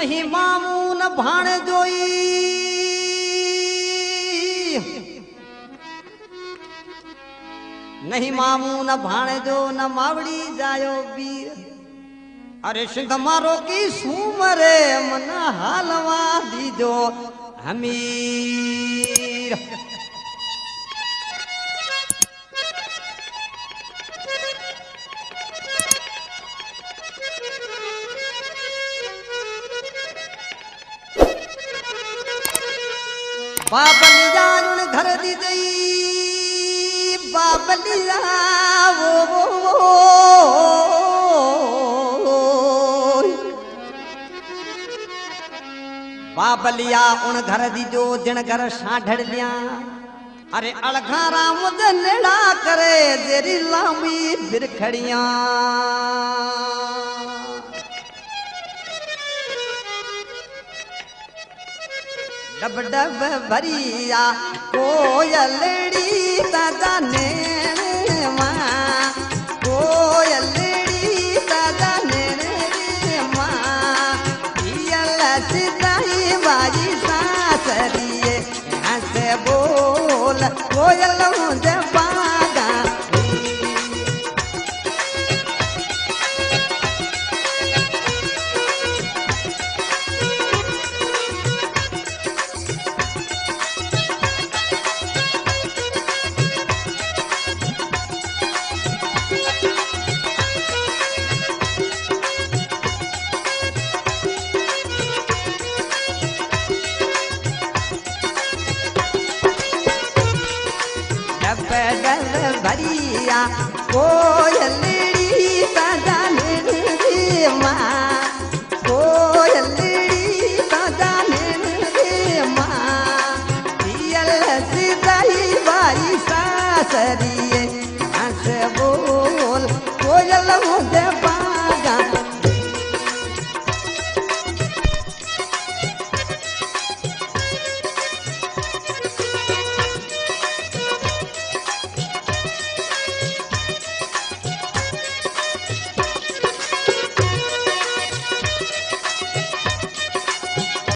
नहीं मामू न भाण जोई नहीं मामू न भाण जो न मावड़ी जायो वीर अरे सिंध मारो की सुमरे मन हालवा दीजो हमीर बाबलिया घर दी गई बाबलिया बाबलिया उन घर दी जो जिन घर साढ़ लिया अरे अलघारा मुझे नेड़ा करे जेरी लामी बिरखड़िया डब डब भरिया कोयलड़ी दादा ने माँ कोयलड़ी दादा ने माँ सिदाई बाजी सासरिए हंस बोल कोयल मुझे बागा भरिया कोयलड़ी दादा ने माँ कोयलड़ी दादा ने माँ पियल सिदाई बाई सासरिए हंस बोल कोयल मुझे